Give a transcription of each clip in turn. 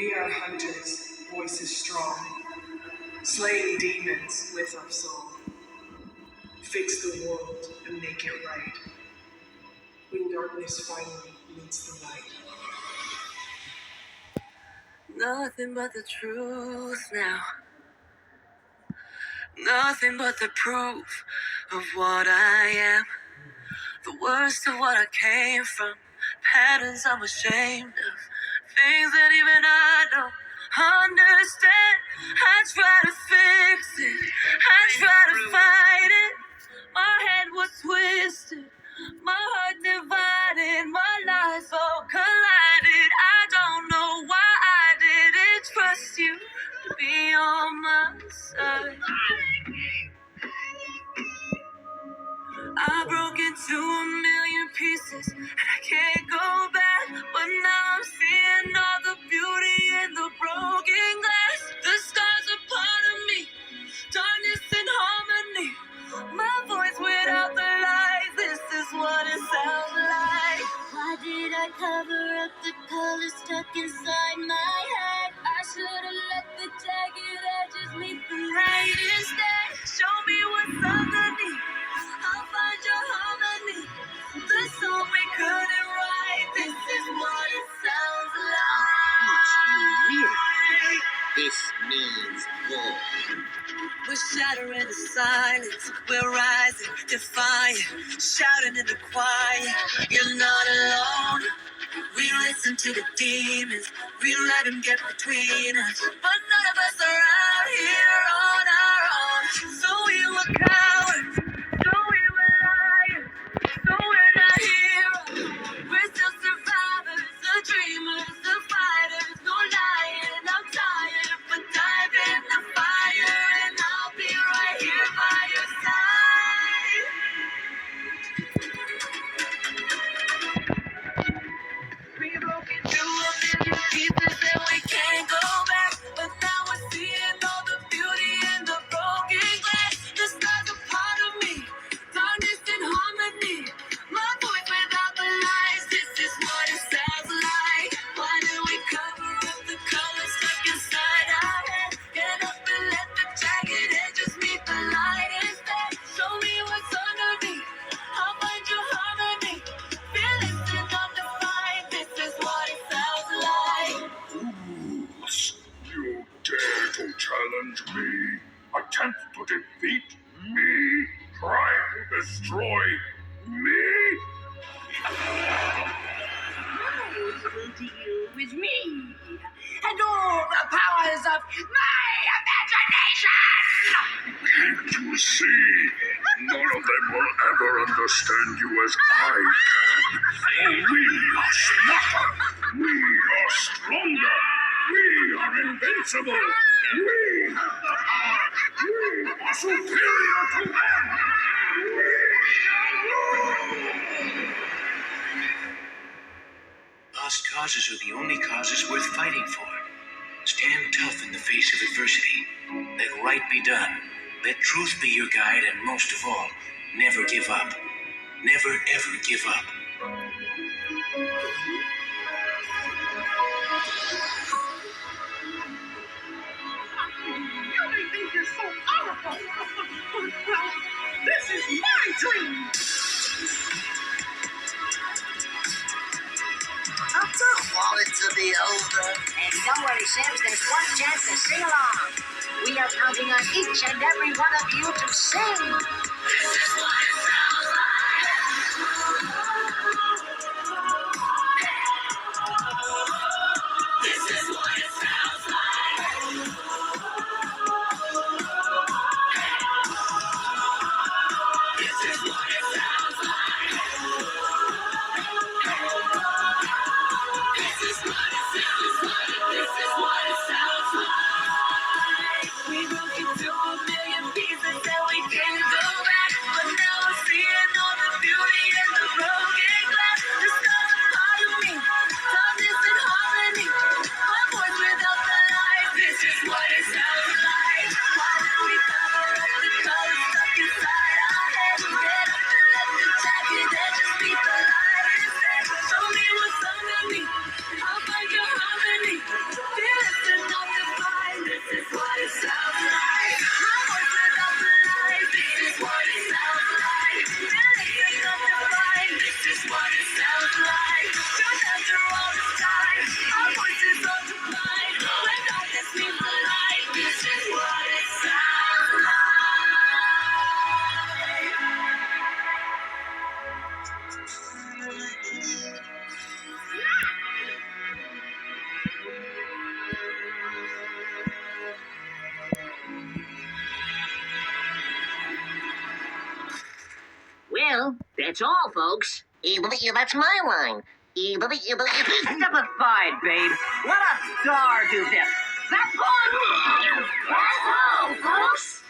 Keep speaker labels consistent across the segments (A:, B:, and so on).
A: We are hunters, voices strong, slaying demons with our song. Fix the world and make it right. When darkness finally meets the light. Nothing but the truth now. Nothing but the proof of what I am. The worst of what I came from. Patterns I'm ashamed of. Things that even I don't understand. I try to fix it. I try to fight it. My head was twisted. My heart divided. My lies all collided. I don't know why I didn't trust you to be on my side. I broke into a million pieces and I can't go back. But now I'm seeing all the beauty in the broken glass. The scars are part of me, darkness and harmony. My voice without the lies, this is what it sounds like. Why did I cover up the colors stuck inside my head? I should have let the jagged edges meet the light instead. Show me what's underneath. I'll find your harmony. The song we couldn't write. This is what it sounds like.
B: This means war.
A: We're shattering the silence. We're rising, defiant, shouting in the quiet. You're not alone. We listen to the demons. We let them get between us. But none of us are out here on our own. So we were cowards. So we were liars. So we're not heroes. We're still survivors, the dreamers, the fighters. No lying, I'm tired. But dive in the fire and I'll be right here by your side. We broke into a million pieces and we can't go back. But now we're seeing all the beauty in the broken glass. The stars are part of me, darkness and harmony. My voice without the lies, this is what it sounds like. Why did we cover up the colors stuck inside our head? Get up and let the jagged edges meet the light instead. Show me what's underneath, I'll find your harmony. Feelings and undefined, this is what it sounds like.
C: Fools, you dare to challenge me? Attempt to defeat me? Try to destroy me?
D: Who to you is me and all the powers of my imagination!
C: Can't you see? None of them will ever understand you as I can. For we are smarter. We are stronger. We are invincible. We have the power. We are superior to them. We shall rule.
E: Lost causes are the only causes worth fighting for. Stand tough in the face of adversity. Let right be done. Let truth be your guide, and most of all, never give up. Never, ever give up.
D: You may think you're so powerful. This is my dream.
F: I don't want it to be over.
G: And don't worry, Sims, there's one chance to sing along. We are counting on each and every one of you to sing.
D: This is what it sounds like. This is what it sounds like. This is what it sounds like. This is what it sounds like. This is what it sounds like.
A: We broke into a million pieces and we can't go back. But now
G: Well, that's all, folks.
F: That's my line.
D: Step-aside, babe. Let a star do this. That's all, folks.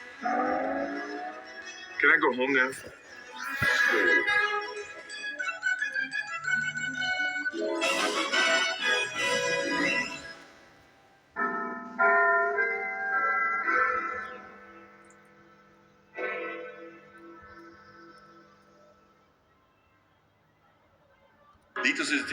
C: Can I go home now?
H: Lieten Sie sich